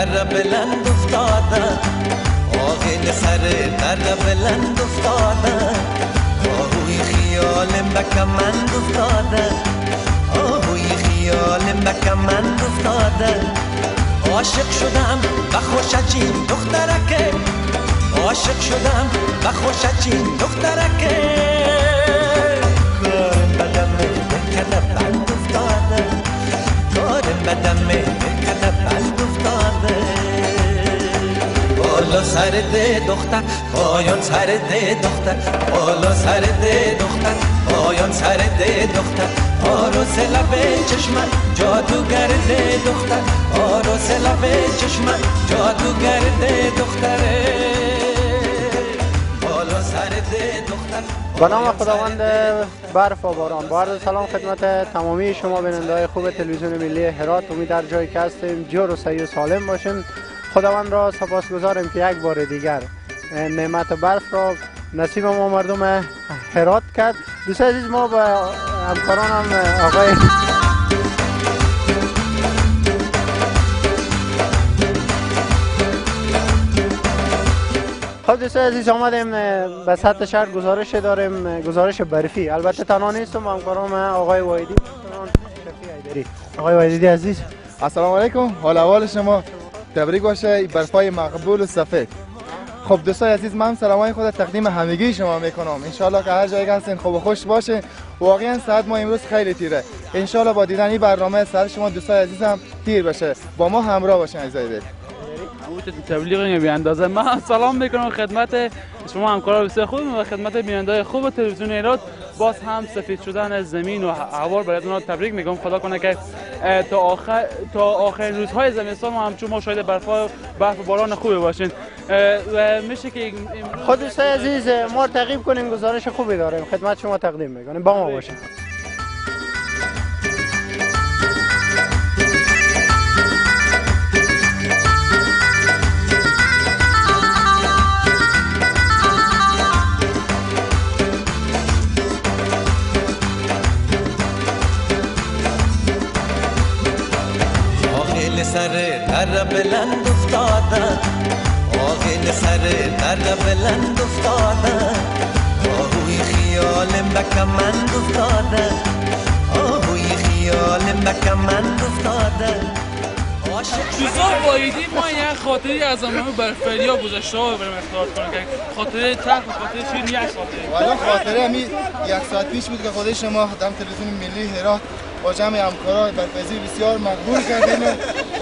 در بلند افتادم آغل سر در بلند افتادم آهوی خیال بکمند افتادم آهوی خیال بکمند افتادم عاشق شدم و خوشچین دخترکه عاشق شدم و خوشچین دخترکه کارم بدم بکنه بند افتاده کارم بدم بکنه بند افتاده بالا سر ده دختر پایان سر ده دختر بالا سر ده دختر پایان سر ده دختر آروس لب چشمن جادوگر ده دختر آروس لب چشمن جادوگر ده دختره بالا سر ده دختر به نام خداوند برف و باران. با عرض سلام خدمت تمامی شما بیننده‌های خوب تلویزیون ملی هرات. امید در جایی که هستیم جور و صحیح و سالم باشیم. خداوند را سپاسگزاریم که یک بار دیگر نعمت برف را نصیب ما مردم هرات کرد. دوستان عزیز، ما با همکارانم آقای خب دوستان عزیز آمدیم به سطح شهر گزارش داریم، گزارش برفی. البته تنها نیستم، همکارم آقای وایدی آقای وایدی عزیز. السلام علیکم، حال احوال شما تبریک باشه. برفای مقبول و سفید. خب دوستان عزیز، من سلامای خود تقدیم همگی شما میکنم. انشالله که هر جایی هستین خوب و خوش باشه. واقعا ساعت ما امروز خیلی تیره. انشالله با دیدن این برنامه سر شما دوستان عزیزم تیر بشه. با ما همراه باشین عزیزای دل. تبلیغ بی اندازه. من سلام میکنم خدمت شما همکاران بسیار خوب و خدمت بیننده خوب تلویزیون هرات. باز هم سفید شدن زمین و هوا برای اونها تبریک میگم. خدا کنه که تا آخر روزهای زمستان ما همچون ما شاهد برف و باران خوبی باشین و میشه که خود دوستان عزیز ما تعقیب کنیم، گزارش خوبی داریم خدمت شما تقدیم میکنیم. با ما باشین. سر در بلند افتادم آغل سر در بلند افتادم آهوی خیال بکمند افتادم آهوی خیال بکمند افتادم دوستان وایدی ما یک خاطری از زمان برفریا گذشته ها بریم اختلاط کنیم که خاطره تلخ و خاطره شیرین یک خاطره والا خاطره همین یک ساعت پیش بود که خود شما دم تلویزیون ملی هرات با جمع همکارا برفزی بسیار مقبول کردین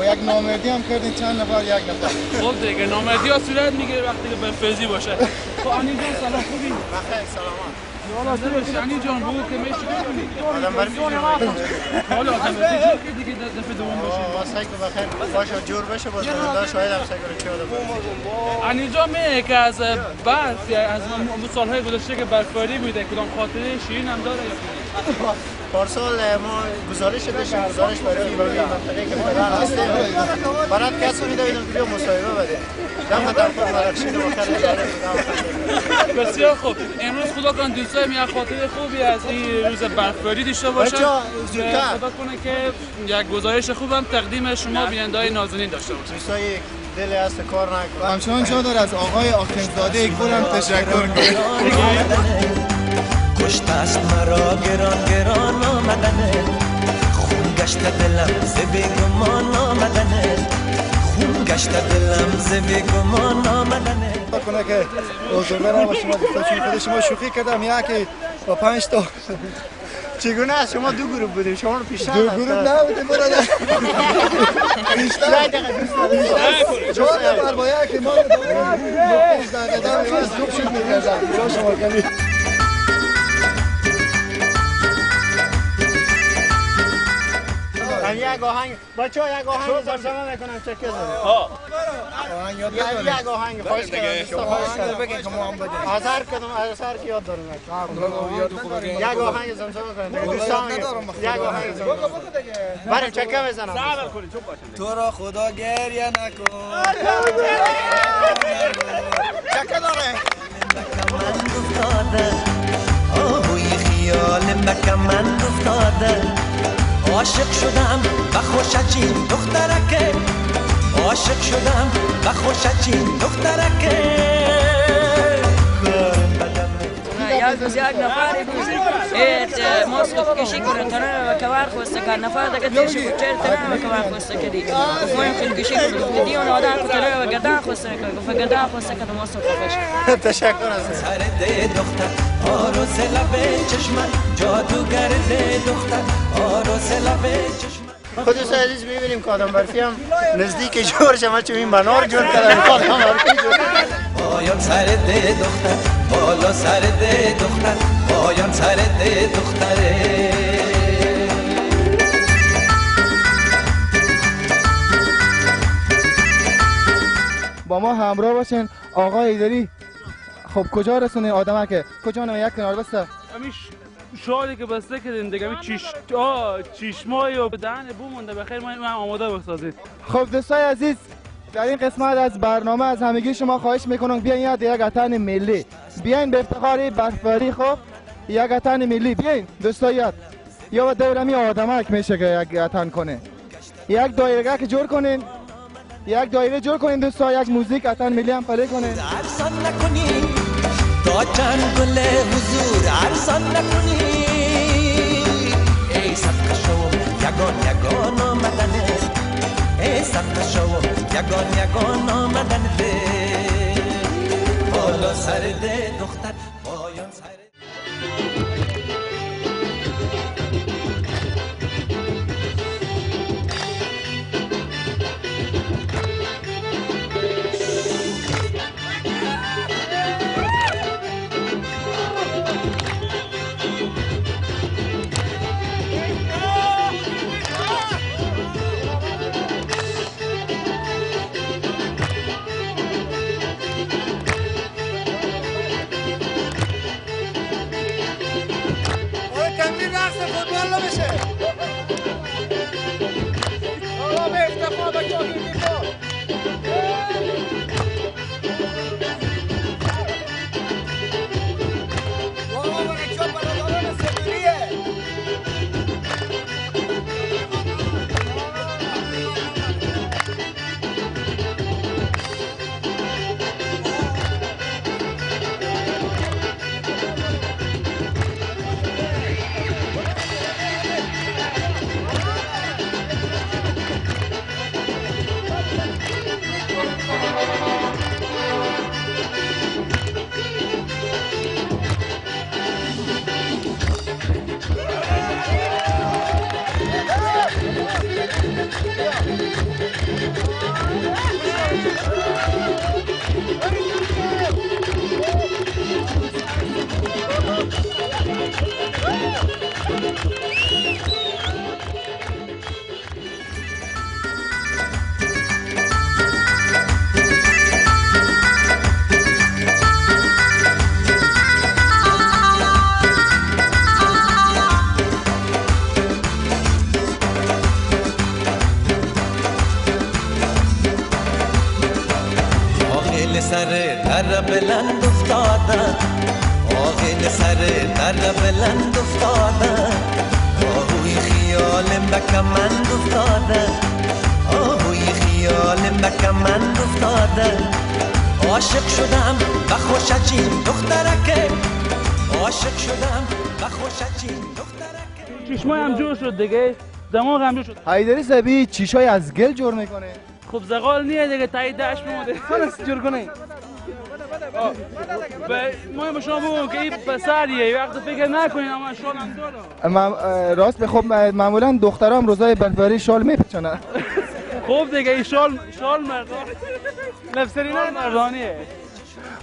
و یک نامردی هم کردین چند نفر یک نفر. خب دیگه نامردی ها صورت میگیره وقتی که برفزی باشه. خب انی جان سلام خوبی؟ بخیر سلامت. حالا درست انی جان بگو که میشه کنی. آدم برفی حالا آدم برفی که دیگه دفعه دوم باشه. ما سعی کنیم بخیر باشه جور بشه باز الله شاید هم سعی کنیم چه آدم برفی. انی جان میگه که از برف از سالهای گذشته که برفباری بوده کدام خاطره شیرین هم داره یا پارسال ما گزارش داشتیم، گزارش برای این منطقه که فعلا هستیم برات کسی میدادیم که مصاحبه بده. دم خدمت مرخشید و خیلی بسیار خوب. امروز خدا کنه دوستان یک خاطره خوبی از این روز برفباری داشته باشن. خدا کنه که یک گزارش خوبم تقدیم شما بیننده‌های نازنین داشته باشن. دوستان دل است کار نکنه. همچنان جا داره از آقای آخندزاده گلم تشکر کنیم. کشته است مرا گران گران آمدنه خون گشت دلم ز بیگمان آمدنه خون گشت دلم ز بیگمان آمدنه کنه که حضور با شما دوستان چون خود شما شوخی کردم یکی با 5 تا چگونه است؟ شما دو گروه بودیم، شما رو پیشتر دو گروه نبودیم برادر بیشتر چون نفر با یکی ما رو در قدم میواز دوب شد میگردم جا شما کنید یک آهنگ بچه‌ها یک آهنگ زمزمه میکنم چه کس ها آهنگ یاد بگیرید یک آهنگ خواهش کردم آهنگ بگید که ما هم بدیم از هر کدوم از هر کی یاد دارم یک آهنگ زمزمه کنم دوستان یک آهنگ زمزمه بریم چکه بزنم صبر کنید چوب باشید تو را خدا گریه نکن چکه داره بکمند افتاده آهوی خیال بکمند افتاده عاشق شدم و خوشچین دخترکه عاشق شدم و خوشت این دخترکه یک نفر ماسک کشی کنه تنه و کار خواسته که نفر دیگه تیش کوچر تنه و کار خواسته کردی گفتم خیلی کشی کنه دیون آدم تنه و گدا خواسته که گدا خواسته که ماسک کش تشکر از سر ده دختر آروس لب چشمت جادوگر ده دختر آروس لب چشمت خود دوستان عزیز می‌بینیم که آدم برفی هم نزدیک جور شما چون این بنار جور کرده آدم برفی جور پایان سر ده دختر بالا سر ده دختر پایان سر ده دختره با ما همراه باشین آقا ایدری. خب کجا رسونین آدمک کجا نمی یک کنار بسته همیش شالی که بسته کردیم دیگه چشمای و دهن بو مونده بخیر ما آماده بسازید. خب دوستای عزیز در این قسمت از برنامه از همگی شما خواهش میکنم بیاین یاد یک وطن ملی بیاین به افتخار برفباری. خب یک وطن ملی بیاین دوستای یاد یا دورمی آدمک میشه که یک وطن کنه یک دایره که جور کنین یک دایره جور کنین دوستا یک موزیک وطن ملی هم پلی کنین ارزان نکنی تا چند گل حضور ارزان نکنی ای صدقه شو یگان آمدنه ای صدقه شو یگان آمدنه بالا سر ده دختر پایان سر سر در بلند افتادن آغیل سر در بلند افتادن آهوی خیال بکمند افتادن آهوی خیال بکمند افتادن عاشق شدم و خوشت این دخترکه عاشق شدم و خوشت این دخترکه چشمای هم جور شد دیگه دماغ هم جور شد. حیدری زبی چیشای از گل جور میکنه خب زغال نیه دیگه تایید داشت میمونه خلاص جور کنه ما به شما بگم که این پسریه وقت فکر نکنین اما شال هم داره راست به خب معمولا دخترام روزای برفباری شال میپیچونن خب دیگه این شال مردان نفسری نه مردانیه.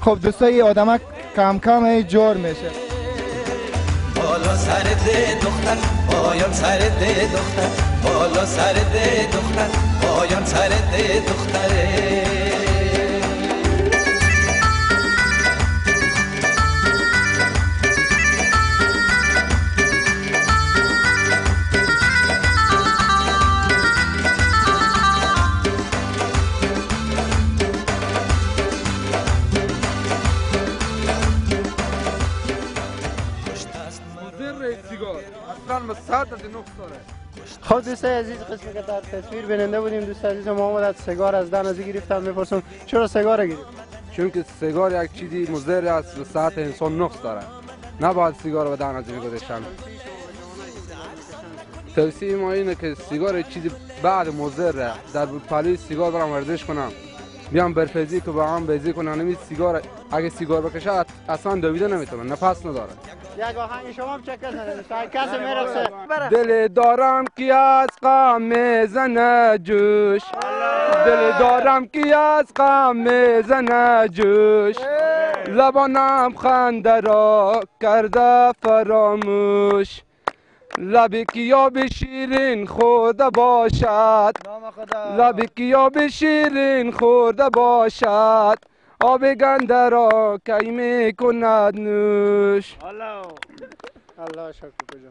خب دوستای آدمک کم کم جور میشه بالا سر ده دختر پایان سر ده دختر بالا سر ده دختر پایان سر ده دختره سیگار اصلا مساعد از نقص داره خب دوستای عزیز، قسمی که در تصویر بیننده بودیم دوست عزیز محمد از سیگار از دهنازی گرفتم. میپرسم چرا سیگار گرفت؟ چون که سیگار یک چیزی مضر است و صحت انسان نقص داره، نباید سیگار به دهنازی گذاشتن. توصیه ما اینه که سیگار چیزی بعد مضر در پالی سیگار برام ورزش کنم، بیام برفزی که با هم بازی کنن. نمی سیگار اگه سیگار بکشه اصلا دویده نمیتونه، نفس نداره. یک آهنگ شما هم چک کنید تا کسی میرسه. دل دارم کی از غم میزنه جوش، دل دارم کی از غم میزنه جوش، لبانم خنده را کرده فراموش، لبی که یاب شیرین خورده باشد، لبی که یاب شیرین خورده باشد، آب گنده را کی می کند نوش. الله شکر کجا.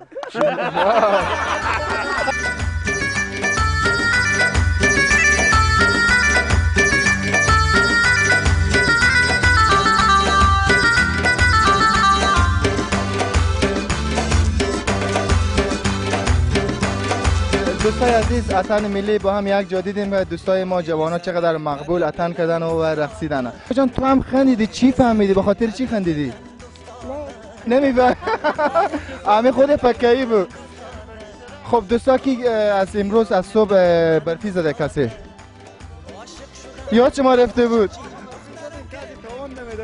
دوستای عزیز، اتن ملی با هم یک جا دیدیم و دوستای ما جوانا چقدر مقبول اتن کردن و رقصیدن. جان تو هم خندیدی، چی فهمیدی؟ به خاطر چی خندیدی؟ نمیفهم. همه خود پکه‌ای بود. خب دوستا کی از امروز از صبح برفی زده کسی؟ یا شما رفته بود؟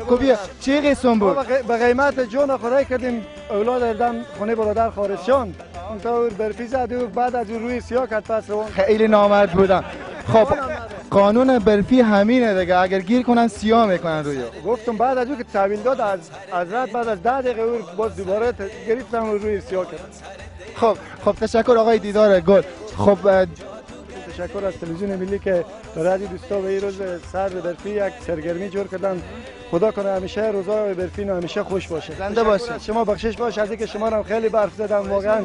خب چی قسم بود؟ به قیمت جون خورای کردیم اولاد اردم خونه برادر خارجشان اونطور برفی زد و بعد از روی سیاه کرد پس روان. خیلی نامرد بودم. خب قانون برفی همینه دیگه، اگر گیر کنن سیاه میکنن روی. گفتم بعد از اون که تحویل داد از رات بعد از 10 دقیقه باز دوباره گرفتم و روی سیاه کرد. خب تشکر آقای دیدار گل. خب تشکر از تلویزیون ملی که برای دوستا به این روز سرد برفی یک سرگرمی جور کردن. خدا کنه همیشه روزای برفی همیشه خوش باشه. زنده باشه. شما بخشش باشه از اینکه شما هم خیلی برف زدم، واقعا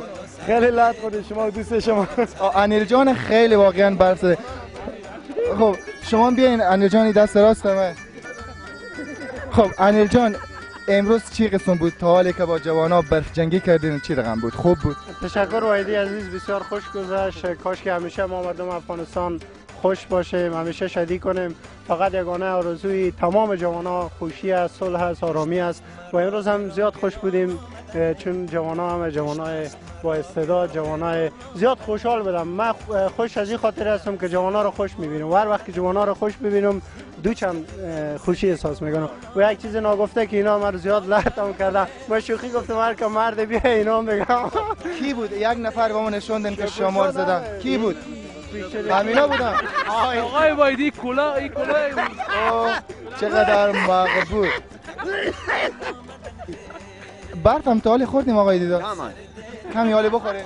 خیلی لطف خود شما دوست شما. انیل جان خیلی واقعا برف زده. خب شما بیاین انیل جانی دست راست من. خب انیل جان امروز چی قسم بود تا حالی که با جوانا برف جنگی کردین؟ چی رقم بود؟ خوب بود؟ تشکر وحیدی عزیز، بسیار خوش گذشت. کاش که همیشه ما مردم افغانستان خوش باشیم، همیشه شادی کنیم. فقط یگانه آرزوی تمام جوانا خوشی است، صلح است، آرامی است و امروز هم زیاد خوش بودیم چون جوانا هم جوانای با استعداد، جوانای زیاد خوشحال بودم. من خوش از این خاطر هستم که جوانا رو خوش می‌بینم و هر وقت که جوانا رو خوش ببینم دوچم خوشی احساس میکنم. و یک چیز ناگفته که اینا من زیاد لطفم کردن، با شوخی گفتم هر که مرد بیا اینا میگم. کی بود؟ یک نفر با ما نشوندن که شمار زدن. کی بود؟ همینا بودن. آقای وایدی کلا این کلا چقدر مقبول. برف هم تا حالی خوردیم آقای دیدار؟ کمی حالی بخوره.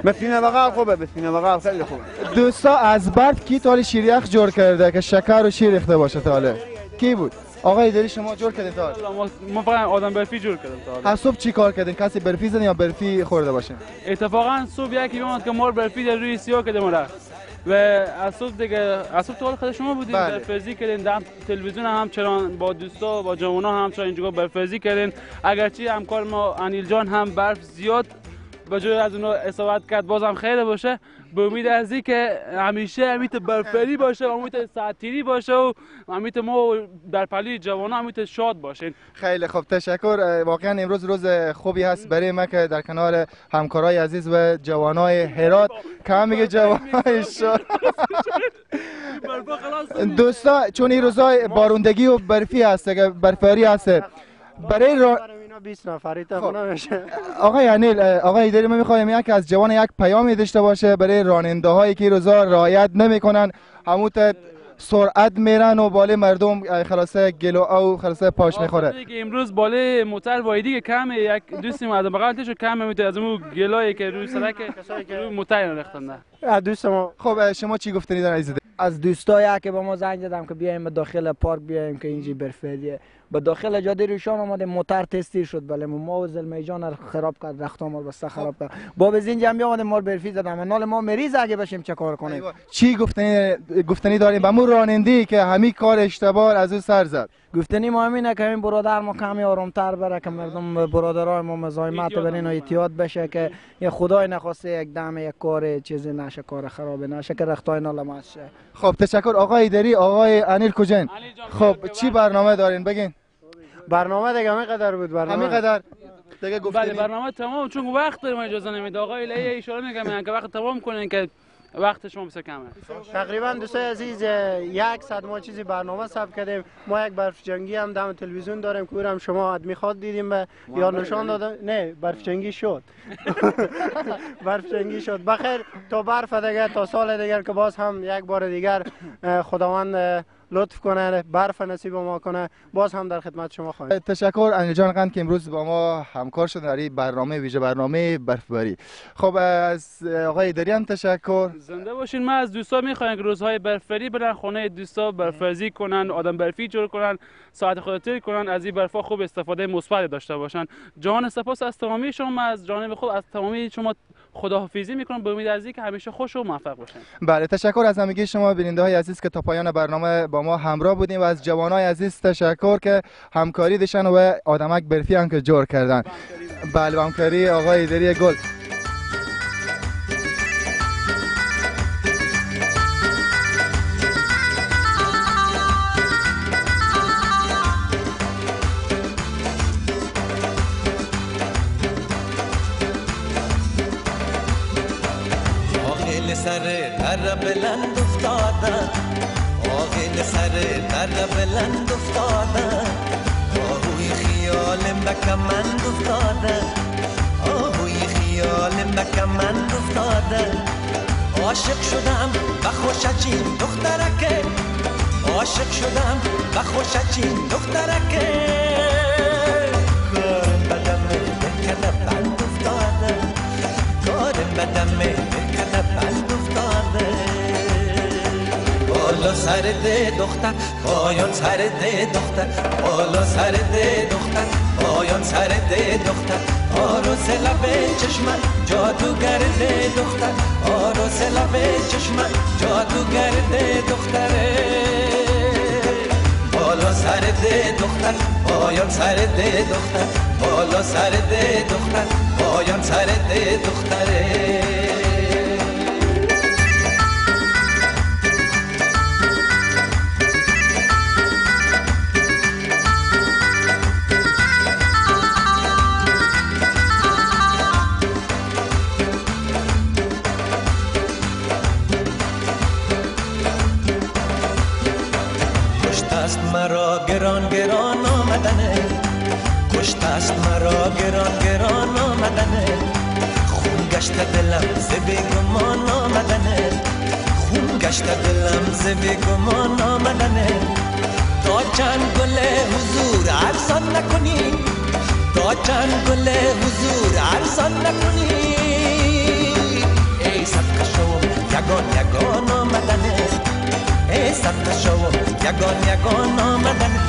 مسینه بغل خوبه، مسینه بغل خیلی خوبه. دوستا از برف کی تا حالی شیریخ جور کرده که شکر و شیر ریخته باشه تا حالی؟ کی بود؟ آقای دلی شما جور کردین تا حالی؟ ما فقط آدم برفی جور کردیم تا حالی. از صبح چی کار کردین؟ کسی برفی زدین یا برفی خورده باشین؟ اتفاقا صبح یکی بیامد که ما برفی در روی سیاه کردیم و از صبح دیگه از صبح تا خود شما بودیم برفزی کردین، در تلویزیون هم چران با دوستا با جوانا هم چرا اینجا برفزی کردین. اگرچه همکار ما انیل جان هم برف زیاد به جای از اونها اصابت کرد بازم خیره باشه. به امید از این که همیشه امیت برفری باشه و امیت ساعتیری باشه و امیت ما در پلی جوانا امیت شاد باشین. خیلی خوب تشکر. واقعا امروز روز خوبی هست برای ما که در کنار همکارای عزیز و جوانای هرات که هم میگه جوانای شاد. دوستا چون این روزای باروندگی و برفی هست، برفری هست برای 20 نفری تا میشه. آقای انیل، آقای ایدری، ما میخوایم یک از جوان یک پیامی داشته باشه برای راننده هایی که روزا رعایت نمیکنن، همون سرعت میرن و بالای مردم خلاصه گلو او خلاصه پاش میخوره. امروز بالای موتر وایدی که کم یک دوستی ما بغلش کم میته از اون گلایی که روی سرک روی موتر ریختن. دوست ما. خب شما چی گفتنی دارین عزیز؟ از دوستایی که با ما زنگ زدم که بیایم به داخل پارک بیایم که اینجا برفریه. به داخل جاده روشان آمده، موتر تستی شد، بله ما و زلمیجان خراب کرد، رخت ما بسته خراب کرد. با به زنج هم آمده ما برفی زدم. نال ما مریض اگه بشیم چه کار کنیم؟ چی گفتنی داریم به مو رانندی که همین کار اشتباه از او سر زد؟ گفتنی ما همینه که این برادر ما کمی آرامتر بره که مردم برادرای ما مزاحمت برین و احتیاط بشه که یه خدای نخواسته یک دم یک کار چیزی نشه، کار خراب نشه که رختای نالمس شه. خب تشکر آقای ایدری. آقای انیل کجن؟ خب چی برنامه دارین بگین؟ برنامه دیگه همینقدر بود. برنامه همینقدر دیگه گفتید؟ بله برنامه تمام، چون وقت داریم اجازه نمیده. آقای لیه اشاره میگم که وقت تمام کنین که وقت شما بسیار کمه. تقریبا دوستای عزیز 100 ما چیزی برنامه ثبت کردیم. ما یک برف جنگی هم دم تلویزیون داریم که هم شما ادمی خواد دیدیم به یا نشان دادم. نه برف جنگی شد. برف جنگی شد. بخیر تا برف دیگه تا سال دیگر که باز هم یک بار دیگر خداوند لطف کنه برف نصیب ما کنه، باز هم در خدمت شما خواهیم. تشکر انیل جان قند که امروز با ما همکار شدن در این برنامه ویژه برنامه برفبری. خب از آقای ایدری هم تشکر. زنده باشین. ما از دوستا میخوایم که روزهای برفبری برن خونه دوستا، برف‌ریزی کنن، آدم برفی جور کنن، ساعت خودتی کنن، از این برفا خوب استفاده مثبت داشته باشن. جان سپاس از تمامی شما، از جانب خود از تمامی شما خداحافظی میکنم به امید از اینکه همیشه خوش و موفق باشین. بله تشکر از همگی شما بیننده های عزیز که تا پایان برنامه با ما همراه بودیم و از جوانای عزیز تشکر که همکاری داشتن و آدمک برفی هم که جور کردن. بله همکاری آقای ایدری گل. سر در بلند افتادن، آغیل سر در بلند افتادن، آهوی خیال مکمند افتادن، آهوی خیال مکمند افتادن. عاشق شدم و خوشچین دخترکه، عاشق شدم و خوشچین دخترکه، کار بدم بکنه بند افتادن، کار بدم بکنه بند افتاده. بالا سر ده دختر، پایان سر ده دختر، بالا سر ده دختر، پایان سر ده دختر، آروس لب چشمن جادوگر ده دختر، آروس لب چشمن جادوگر ده دختره. بالا سر ده دختر، پایان سر ده دختر، بالا سر ده دختر، پایان سر ده دختره. مرا گران گران آمدنه، کشت است مرا گران گران آمدنه، خون گشت دلم ز بیگمان آمدنه، خون گشت دلم ز بیگمان آمدنه. تا چند گل حضور ارزان نکنی، تا چند گل حضور ارزان نکنی، ای صدقه شو یگان یگان آمدنه، ای صدقه شو یگان یگان آمدنه.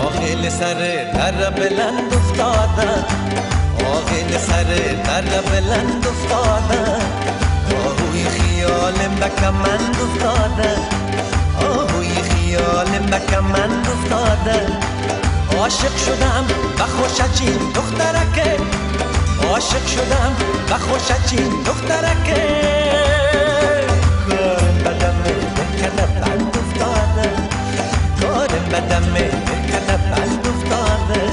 آغیل سر در بلند افتادن، آغیل سر در بلند افتادن، آهوی خیال مکمند افتادن، آهوی خیال مکمند افتادن. عاشق شدم و خوشچین دخترکه، عاشق شدم و خوشچین دخترکه، کار بدم بکنه بند افتادن، کار بدم بکنه بند افتادن.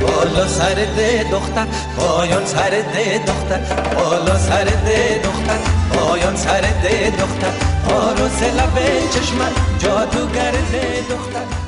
بالا سر ده دختر، پایان سر ده دختر، بالا سر ده دختر، پایان سر ده دختر، آروس لب چشمن جادوگر ده دختر.